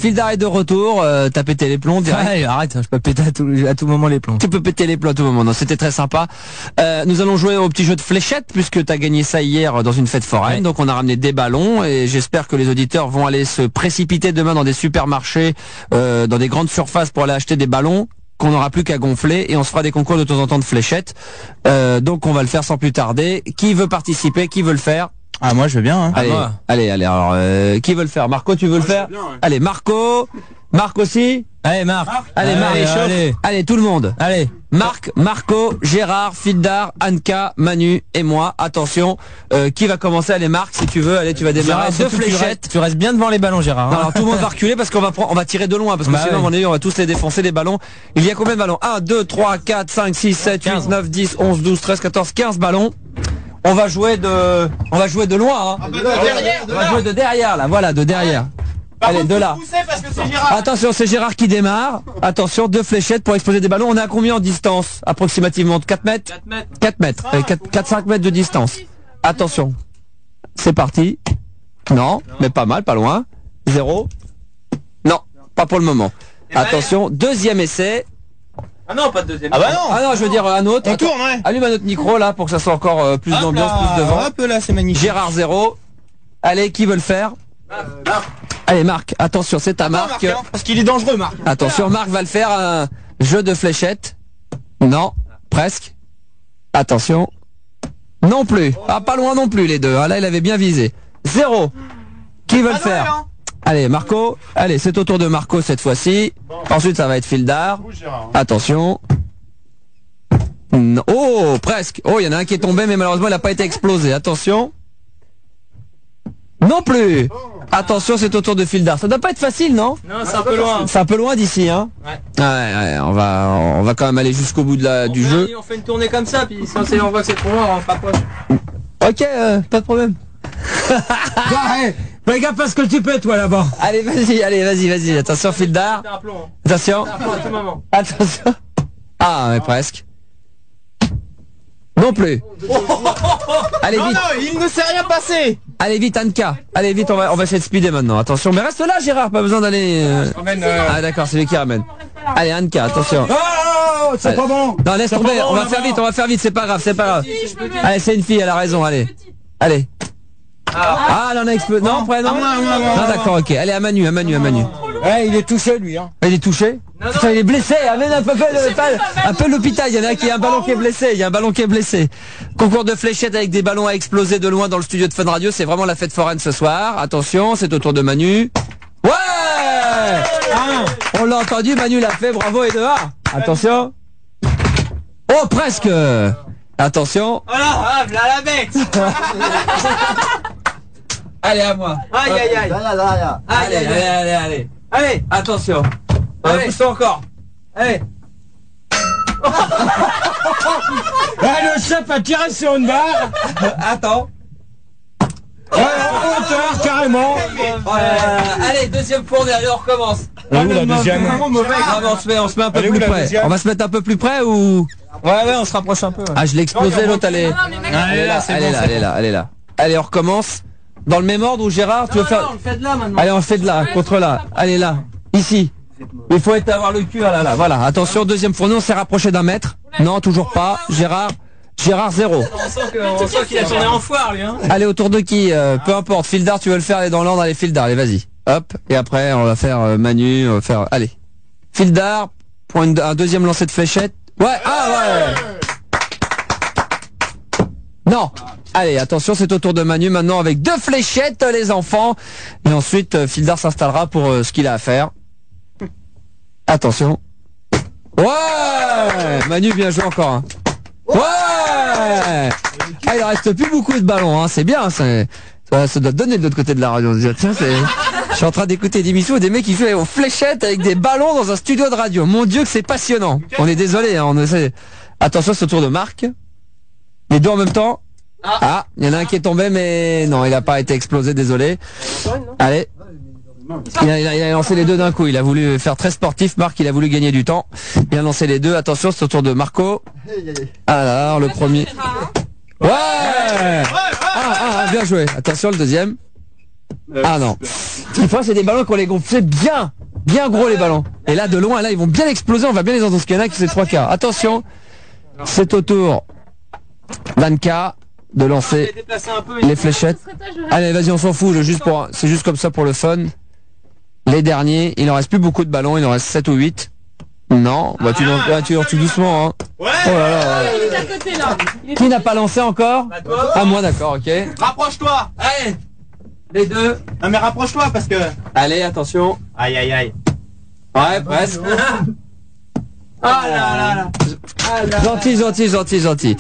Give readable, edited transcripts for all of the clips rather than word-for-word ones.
Fildar est de retour. T'as pété les plombs direct. Ouais, arrête, je peux péter à tout moment les plombs. Tu peux péter les plombs à tout moment. Non, c'était très sympa. Nous allons jouer au petit jeu de fléchettes puisque t'as gagné ça hier dans une fête foraine. Ouais. Donc on a ramené des ballons et j'espère que les auditeurs vont aller se précipiter demain dans des supermarchés, dans des grandes surfaces pour aller acheter des ballons qu'on n'aura plus qu'à gonfler et on se fera des concours de temps en temps de fléchettes. Donc on va le faire sans plus tarder. Qui veut participer? Qui veut le faire? Ah, moi je veux bien. Hein. Allez. Alors, qui veut le faire? Marco, tu veux le faire? Bien, ouais. Allez, Marco aussi. Allez, Marc. Allez, Marc. Allez, tout le monde. Allez, Marc, Marco, Gérard, Fildar, Anka, Manu et moi. Attention, qui va commencer? Allez, Marc, si tu veux. Allez, tu vas démarrer. Deux fléchettes. Tu restes bien devant les ballons, Gérard. Hein. Non, alors tout le monde va reculer parce qu'on va tirer de loin parce que sinon, on va tous les défoncer les ballons. Il y a combien de ballons? 1, 2, 3, 4, 5, 6, 7, 8, 9, 10, 11, 12, 13, 14, 15 ballons. On va jouer de loin, hein. On va jouer de derrière, là. Voilà, de derrière. Allez, de là. Parce que c'est Gérard. Attention, c'est Gérard qui démarre. Attention, 2 fléchettes pour exploser des ballons. On est à combien en distance? Approximativement de 4 mètres? 4 mètres. 4-5 mètres de distance. Attention. C'est parti. Non, mais pas mal, pas loin. 0. Non, pas pour le moment. Attention, deuxième essai. Ah non, pas de deuxième. Ah bah non. Ah non, je veux dire un autre. On tourne, ouais. Allume un autre micro là pour que ça soit encore plus d'ambiance, plus de vent. Hop là, c'est magnifique. Gérard 0. Allez, qui veut le faire? Allez, Marc, attention, c'est ta Marc. Hein, parce qu'il est dangereux, Marc. Attention, Marc va le faire, un jeu de fléchettes. Non, presque. Attention. Non plus. Ah, pas loin non plus les deux. Ah, là, il avait bien visé. 0. Qui veut le faire? Allez, Marco. Allez, c'est au tour de Marco cette fois-ci. Ensuite, ça va être Fildar. Attention. Non. Oh, presque. Oh, il y en a un qui est tombé, mais malheureusement, il n'a pas été explosé. Attention. Non plus. Attention, c'est au tour de Fildar. Ça doit pas être facile, non? Non, c'est un peu loin. C'est un peu loin d'ici, hein? Ouais. Ouais, on va quand même aller jusqu'au bout du jeu. On fait une tournée comme ça, puis si on voit que c'est trop loin, on rapproche. Ok, pas de problème. Fais gaffe à ce que tu peux, toi, là-bas. Allez, vas-y. Attention, Fildar. C'est un plomb. Attention. C'est un plomb à tout moment. Attention. Ah, mais presque. Non plus. Allez, vite. Non, il ne s'est rien passé. Allez vite, Anka. Allez vite, on va essayer de speeder maintenant. Attention, mais reste là, Gérard, pas besoin d'aller. Ah d'accord, c'est lui qui ramène. Allez, Anka, attention. Oh, c'est pas bon. Non, laisse tomber, on va faire vite, c'est pas grave. Allez, c'est une fille, elle a raison, allez. Ah, elle en a explosé. Non, après, non. Non, d'accord, ok. Allez, à Manu. Ouais, il est touché, lui, hein. Il est touché. Putain, il est blessé. Amène un peu l'hôpital. Il y en a qui a un ballon qui est blessé. Concours de fléchettes avec des ballons à exploser de loin dans le studio de Fun Radio. C'est vraiment la fête foraine ce soir. Attention, c'est au tour de Manu. Ouais! On l'a entendu, Manu l'a fait. Bravo et dehors. Attention. Oh, presque. Attention. Voilà, la bête. Allez, à moi. Aïe. Allez, attention. Pousse-toi encore. Allez. Le chef a tiré sur une barre. Attends. Ouais, en hauteur, carrément. Allez, deuxième fournée, allez, on recommence. La deuxième. On se met un peu plus près. On va se mettre un peu plus près ou... Ouais, on se rapproche un peu. Ouais. Ah, je l'ai explosé, l'autre, elle est là. Allez, on recommence. Dans le même ordre où Gérard, tu veux faire... on le fait de là maintenant. Allez, on le fait de là, contre là. Allez, là. Ici. Il faut avoir le cul, là. Voilà. Attention, deuxième fournée, on s'est rapproché d'un mètre. Non, toujours pas. Gérard 0. On sent qu'il a tourné en foire, lui, hein. Allez, autour de qui? Peu importe. Fildar, tu veux le faire? Allez, dans l'ordre, allez, Fildar, allez, vas-y. Hop. Et après, on va faire Manu, on va faire... Allez. Fildar, pour un deuxième lancer de fléchette. Ouais, ouais. Non. Allez, attention, c'est au tour de Manu maintenant avec 2 fléchettes, les enfants. Et ensuite, Fildar s'installera pour ce qu'il a à faire. Attention. Ouais! Manu, bien joué encore. Hein. Ouais! Ah, il reste plus beaucoup de ballons, hein. C'est bien, ça doit donner de l'autre côté de la radio. Tiens, je suis en train d'écouter des émissions où des mecs qui jouent aux fléchettes avec des ballons dans un studio de radio. Mon Dieu, que c'est passionnant. On est désolé, hein, Attention, c'est au tour de Marc. Les deux en même temps. Ah, il y en a un qui est tombé, mais non, il n'a pas été explosé, désolé. Allez. Il a lancé les deux d'un coup. Il a voulu faire très sportif, Marc. Il a voulu gagner du temps. Il a lancé les deux. Attention, c'est au tour de Marco. Alors, le premier. Ouais. Bien joué. Attention, le deuxième. Ah non. Ce qu'il faut, c'est des ballons qu'on les gonfle bien gros les ballons. Et là, de loin, là, ils vont bien exploser, on va bien les entendre. Parce qu'il y en a qui c'est 3 quarts. Attention, c'est au tour d'Anka de lancer les fléchettes. Allez, vas-y, on s'en fout, c'est juste comme ça pour le fun. Les derniers, il en reste plus beaucoup de ballons, il en reste 7 ou 8. Non, bah tu tout doucement, hein. Ouais. Oh là là. Il est à côté là. Qui n'a pas lancé encore? Ah, moi, d'accord, ok. Rapproche-toi. Allez, les deux. Non mais rapproche-toi parce que... Allez, attention. Aïe aïe aïe. Ouais, presque. Ah là là là. Gentil.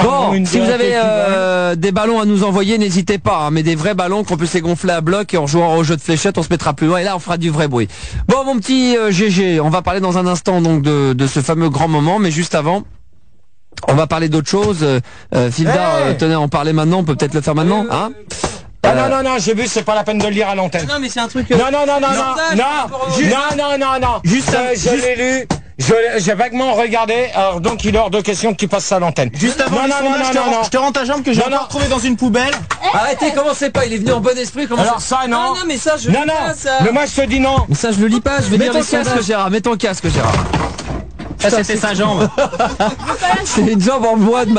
Bon, si vous avez des ballons à nous envoyer, n'hésitez pas, hein, mais des vrais ballons qu'on peut les gonfler à bloc et en jouant au jeu de fléchettes, on se mettra plus loin et là on fera du vrai bruit. Bon, mon petit GG, on va parler dans un instant donc de ce fameux grand moment, mais juste avant, on va parler d'autre chose. Fildar, tenez, en parler maintenant, on peut peut-être le faire maintenant, hein? Non, j'ai vu, c'est pas la peine de le lire à l'antenne. Non mais c'est un truc... Non. Juste, je juste- l'ai lu. J'ai vaguement regardé, alors donc il est hors de question que tu passes ça à l'antenne. Juste avant non, je te rends ta jambe que j'ai Non, encore non. retrouvée dans une poubelle. Arrêtez, commencez pas, il est venu en bon esprit, Alors ça, non. Non mais ça je... Non, mais moi je te dis non. Mais ça je le lis pas, je vais Mets lire ton les sondages, casque, Gérard, mets ton casque, Gérard. Ça c'était sa jambe. C'est une jambe en bois de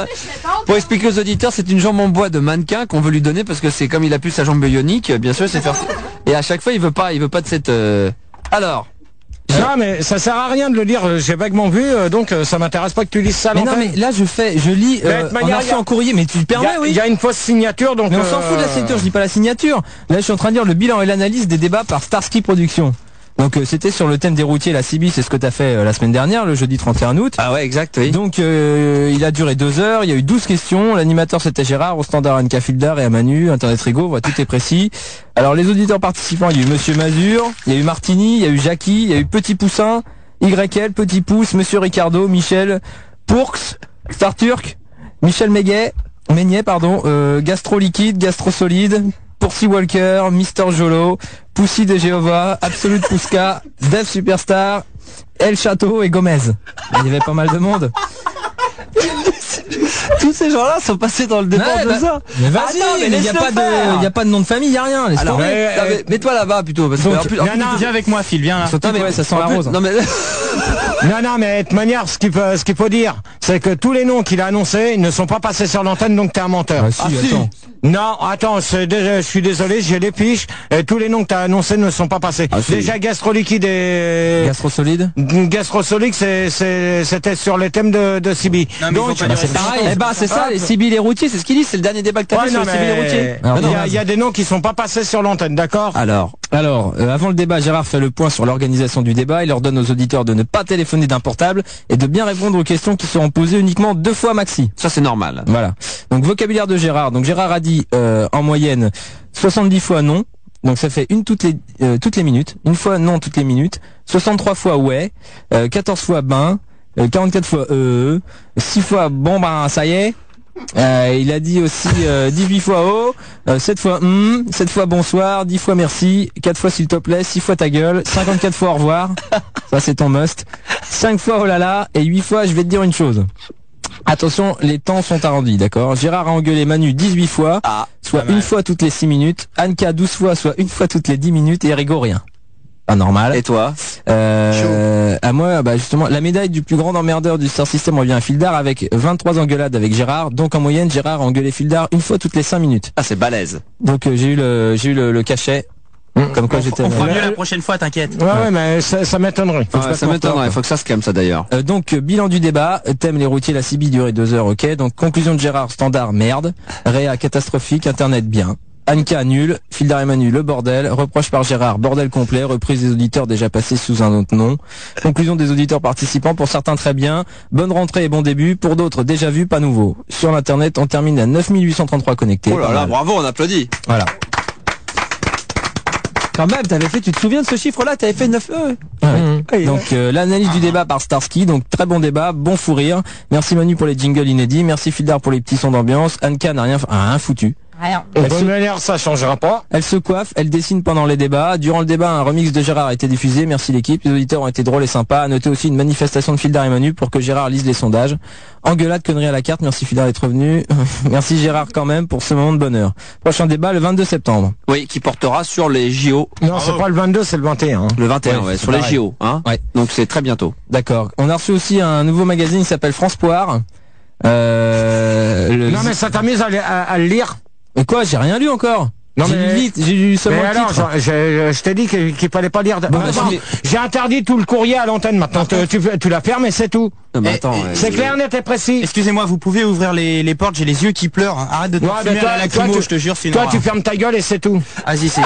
Pour expliquer aux auditeurs, c'est une jambe en bois de mannequin qu'on veut lui donner parce que c'est comme il a plus sa jambe bionique, bien sûr, c'est faire. Et à chaque fois, il veut pas de cette. Alors. Non, mais ça sert à rien de le lire. J'ai vaguement vu, donc ça m'intéresse pas que tu lises ça à Mais non, l'antenne. mais là, je lis Mais de toute en manière, archi il y a- en courrier, mais tu le permets, Il oui. y a une fausse signature, donc. Mais on s'en fout de la signature, je dis pas la signature. Là, je suis en train de lire le bilan et l'analyse des débats par Starsky Productions. Donc c'était sur le thème des routiers, la CB, c'est ce que t'as fait la semaine dernière, le jeudi 31 août. Ah ouais, exact, oui. Donc il a duré 2 heures, il y a eu 12 questions, l'animateur c'était Gérard, au standard Anka Fildar et à Manu, Internet Rigo, voilà, tout est précis. Alors les auditeurs participants, il y a eu Monsieur Mazur, il y a eu Martini, il y a eu Jackie, il y a eu Petit Poussin, YL, Petit Pouce, Monsieur Ricardo, Michel, Pourx, Star Turk, Michel Meignet, Gastro Liquide, Gastro Solide, Pourcy Walker, Mister Jolo, Poussy de Jéhovah, Absolute Pouska, Dev Superstar, El Château et Gomez. Il y avait pas mal de monde. Tous ces gens-là sont passés dans le débat de ça. Mais vas-y, il n'y a pas de nom de famille, il n'y a rien. Laisse Alors, tomber. Mets-toi là-bas plutôt. Parce que, en plus, Viens avec moi Phil, viens là. surtout, ouais, ça sent la rose. Non mais Non, mais de toute manière, ce qu'il faut dire, c'est que tous les noms qu'il a annoncés ne sont pas passés sur l'antenne, donc t'es un menteur. attends. Non, attends, je suis désolé, j'ai les fiches, et tous les noms que t'as annoncés ne sont pas passés. Ah, si. Déjà, Gastro Liquide et... Gastro Solide. Gastro Solide, c'était sur les thèmes de Sibi. Non, mais ils vont pas C'est pareil. Eh ben c'est ça, les Sibyl les routiers, c'est ce qu'ils disent, c'est le dernier débat que t'as Ouais, fait sur non, les Sibyl les routiers. mais il y a des noms qui sont pas passés sur l'antenne, d'accord? Alors, avant le débat, Gérard fait le point sur l'organisation du débat. Il leur donne aux auditeurs de ne pas téléphoner d'un portable et de bien répondre aux questions qui seront posées uniquement 2 fois maxi. Ça, c'est normal. Voilà. Donc, vocabulaire de Gérard. Donc, Gérard a dit, en moyenne, 70 fois non. Donc, ça fait une toutes les minutes. Une fois non toutes les minutes. 63 fois ouais. 14 fois ben. 44 fois 6 fois bon ben, ça y est. Il a dit aussi 18 fois oh, 7 fois 7 fois bonsoir, 10 fois merci, 4 fois s'il te plaît, 6 fois ta gueule, 54 fois au revoir, ça c'est ton must, 5 fois oh là là, et 8 fois je vais te dire une chose. Attention, les temps sont arrondis, d'accord? Gérard a engueulé Manu 18 fois, soit une fois toutes les 6 minutes, Anka 12 fois, soit une fois toutes les 10 minutes, et Rigo rien. Pas normal. Et toi? À moi, justement, la médaille du plus grand emmerdeur du Star System revient à Fildar avec 23 engueulades avec Gérard. Donc en moyenne, Gérard a engueulé Fildar une fois toutes les 5 minutes. Ah, c'est balèze. Donc j'ai eu le cachet. Comme quoi j'étais. On fera mieux la prochaine fois, t'inquiète. Ouais, mais ça m'étonnerait. Ça m'étonnerait, faut que ça se calme ça d'ailleurs. Donc bilan du débat, thème les routiers, la CB durée 2 heures, ok. Donc conclusion de Gérard, standard merde. Réa catastrophique, internet bien. Anka nul, Fildar et Manu le bordel, reproche par Gérard bordel complet, reprise des auditeurs déjà passés sous un autre nom, conclusion des auditeurs participants, pour certains très bien, bonne rentrée et bon début, pour d'autres déjà vu, pas nouveau. Sur l'internet, on termine à 9833 connectés. Oh là là, bravo, on applaudit. Voilà. Quand même, tu te souviens de ce chiffre-là, t'avais fait 9 Donc l'analyse du débat par Starsky, donc très bon débat, bon fou rire. Merci Manu pour les jingles inédits, merci Fildar pour les petits sons d'ambiance, Anka n'a rien foutu. Rien. De toute manière, ça changera pas. Elle se coiffe, elle dessine pendant les débats. Durant le débat, un remix de Gérard a été diffusé. Merci l'équipe. Les auditeurs ont été drôles et sympas. À noter aussi une manifestation de Fildar et Manu pour que Gérard lise les sondages. Engueulade, connerie à la carte. Merci Fildar d'être revenu. Merci Gérard quand même pour ce moment de bonheur. Prochain débat le 22 septembre. Oui, qui portera sur les JO. Non, c'est pas le 22, c'est le 21. Le 21, Ouais, ouais, c'est sur les pareil. JO. Hein. Ouais. Donc c'est très bientôt. D'accord. On a reçu aussi un nouveau magazine qui s'appelle France Poire. Non, mais ça t'amuse à le lire. Mais quoi, j'ai rien lu encore. Non, J'ai mais- lu vite, j'ai lu seulement Mais le alors, titre. je t'ai dit qu'il fallait pas lire. Bon, Attends, je l'ai- j'ai interdit tout le courrier à l'antenne maintenant. Tu la fermes et c'est tout. Non, mais Eh, attends. C'est clair, net et précis. Excusez-moi, vous pouvez ouvrir les portes, j'ai les yeux qui pleurent. Arrête de te Ouais, fumer mais toi- à la toi, lacrymo, tu- je te jure, c'est une Toi, horreur. tu fermes ta gueule et c'est tout. Vas-y, c'est...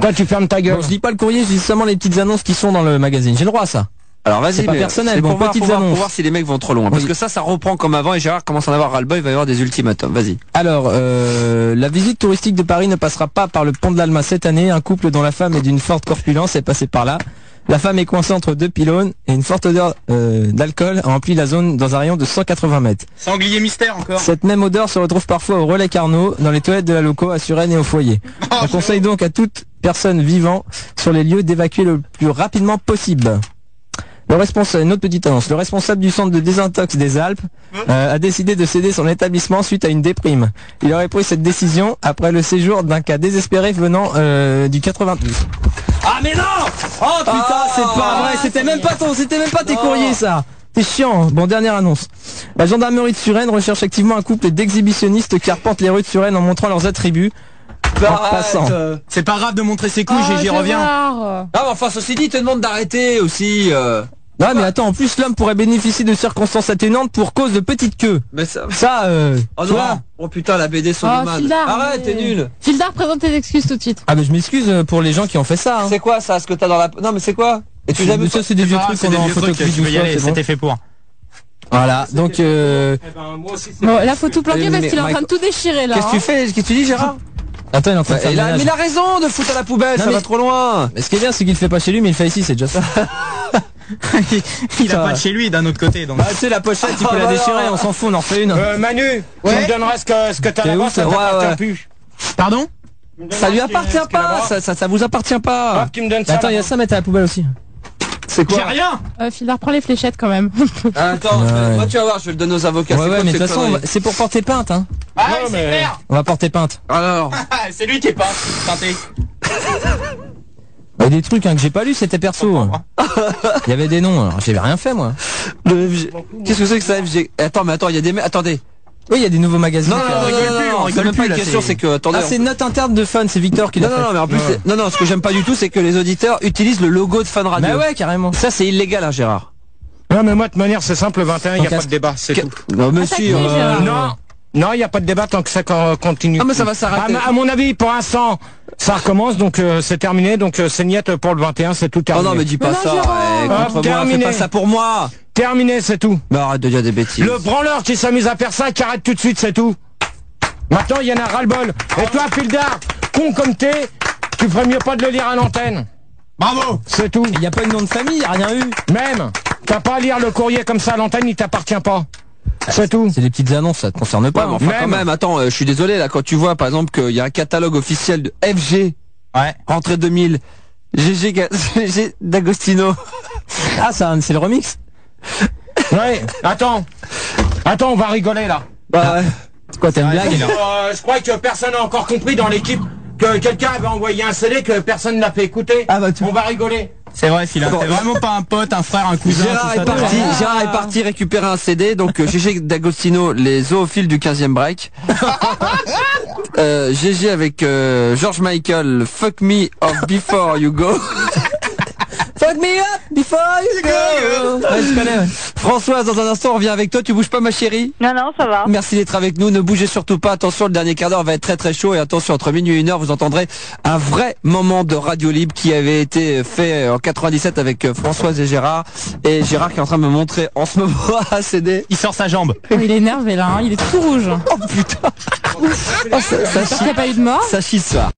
Toi, tu fermes ta gueule. Bon, je lis pas le courrier, je lis seulement les petites annonces qui sont dans le magazine. J'ai le droit à ça. Alors C'est vas-y, pas mais personnel, c'est bon, pour voir, petites pour voir, annonces. pour voir si les mecs vont trop loin. Parce Oui. que ça reprend comme avant et Gérard commence à en avoir ras-le-bol, il va y avoir des ultimatums. Vas-y. Alors, la visite touristique de Paris ne passera pas par le pont de l'Alma cette année. Un couple dont la femme est d'une forte corpulence est passé par là. La femme est coincée entre deux pylônes et une forte odeur d'alcool remplit la zone dans un rayon de 180 mètres. Sanglier mystère encore. Cette même odeur se retrouve parfois au Relais Carnot, dans les toilettes de la loco, à Suresnes et au foyer. On conseille donc à toute personne vivant sur les lieux d'évacuer le plus rapidement possible. Le responsable, une autre petite annonce. Le responsable du centre de désintox des Alpes a décidé de céder son établissement suite à une déprime. Il aurait pris cette décision après le séjour d'un cas désespéré venant du 92. Ah mais non! Oh putain, c'est pas vrai, c'était même pas tes courriers ça. C'est chiant. Bon, dernière annonce. La gendarmerie de Suresnes recherche activement un couple d'exhibitionnistes qui arpentent les rues de Suresnes en montrant leurs attributs. En passant. C'est pas grave de montrer ses couilles, j'y reviens. Ah, mais enfin, ceci dit, il te demande d'arrêter aussi. Non mais attends, en plus l'homme pourrait bénéficier de circonstances atténuantes pour cause de petite queue. Mais ça. Ça, Oh tu non. vois. Oh putain, la BD Oh, Solomon. Fildar, Arrête, mais- t'es nul. Fildar, présente tes excuses tout de suite. Ah mais je m'excuse pour les gens qui ont fait ça. Hein. C'est quoi ça, ce que t'as dans la. Non, mais c'est quoi? Et tu l'as vu Ça c'est des vieux Ah, trucs c'est qu'on des a en vieux trucs, photocopie tu peux y du aller, c'est bon. c'était fait pour. Voilà, donc Bon, là, faut tout planquer Mais- parce qu'il est en train de tout déchirer là. Qu'est-ce que tu hein. fais? Qu'est-ce que tu dis, Gérard? attends, il est en train de faire Mais le il ménage. a raison de foutre à la poubelle, Non, ça mais- va trop loin. Mais ce qui est bien, c'est qu'il le fait pas chez lui, mais il le fait ici, c'est déjà ça. Il a Ça pas va. de chez lui d'un autre côté, donc. Bah tu sais, la pochette, tu peux Ah, la bah déchirer, non. on s'en fout, on en refait une. Manu, tu me donneras ce que t'as T'es là-bas, où, ça ça? t'appartient Ouais, ouais. plus. Pardon? Ça lui appartient pas, ça vous appartient pas. Hop, tu me donnes Mais ça. attends, il y a là-bas. ça à mettre à la poubelle aussi. C'est J'ai quoi? rien! Fildar, prends les fléchettes quand même. Attends, Ouais. moi tu vas voir, je vais le donner aux avocats. Ouais, C'est ouais, quoi mais de cette toute façon, connerie c'est pour porter plainte, hein. Ah, Non, c'est mais- clair! On va porter plainte. Alors, C'est lui qui est pas teinté. Il y a des trucs hein, que j'ai pas lu, c'était perso. Il y avait des noms, alors j'avais rien fait moi. le FG. Qu'est-ce que c'est que ça FG? Attends, mais attends, il y a des attendez. Oui, il y a des nouveaux magazines. Non, non, non, rigole non, plus, non, on c'est rigole même pas plus, une là, question, c'est- c'est que attendez. Ah, c'est une note interne de Fun, c'est Victor qui l'a Non, fait. non, non, mais en plus, non, non, ce que j'aime pas du tout, c'est que les auditeurs utilisent le logo de Fun Radio. Bah ouais, carrément. Ça, c'est illégal, hein, Gérard. Non, mais moi, de toute manière, c'est simple, le 21, il n'y a Ton pas de débat, c'est tout. Non, monsieur. Attaquez, Gérard. Non, non, il n'y a pas de débat tant que ça continue. Ah, mais ça va s'arrêter. À mon avis, pour l'instant, ça recommence, donc c'est terminé, donc c'est niette pour le 21, c'est tout Oh terminé. non, mais dis pas Mais non, ça, Gérard. ouais, Hop, contre moi, fais terminé. pas ça pour moi. Terminé, c'est tout. Mais arrête de dire des bêtises. Le branleur qui s'amuse à faire ça, qui arrête tout de suite, c'est tout. Maintenant, il y en a ras-le-bol. Et toi, Fildar, con comme t'es, tu ferais mieux pas de le lire à l'antenne. Bravo! C'est tout. Il n'y a pas eu de nom de famille, il n'y a rien eu. Même, t'as pas à lire le courrier comme ça à l'antenne, il t'appartient pas. C'est tout. C'est des petites annonces, ça te concerne Ouais, pas. mais enfin, Même. quand même, attends, je suis désolé, là, quand tu vois, par exemple, qu'il y a un catalogue officiel de FG, Ouais. rentrée 2000, GG D'Agostino. Ah, ça, c'est le remix. Ouais, attends, on va rigoler là. Bah ouais. C'est quoi, t'as une blague? Je crois que personne n'a encore compris dans l'équipe que quelqu'un avait envoyé un CD que personne ne l'a fait écouter. Ah bah, tu- On va rigoler. C'est vrai, Phil, Bon. t'es vraiment pas un pote, un frère, un cousin, Gérard tout est ça, parti, t'es- Gérard est parti récupérer un CD, donc GG D'Agostino, les zoophiles du 15e break. GG avec George Michael, Fuck Me Off Before You Go. Fuck me up before you go. Ouais, je connais, ouais. Françoise, dans un instant, on revient avec toi. Tu bouges pas, ma chérie? Non, non, ça va. Merci d'être avec nous. Ne bougez surtout pas. Attention, le dernier quart d'heure va être très très chaud. Et attention, entre minuit et 1h, vous entendrez un vrai moment de radio libre qui avait été fait en 97 avec Françoise et Gérard. Et Gérard qui est en train de me montrer en ce moment un CD. Il sort sa jambe. Oh, il est énervé là, hein, il est tout rouge. Oh putain! Oh, ça J'espère qu'il n'y a pas eu de mort. chie ça.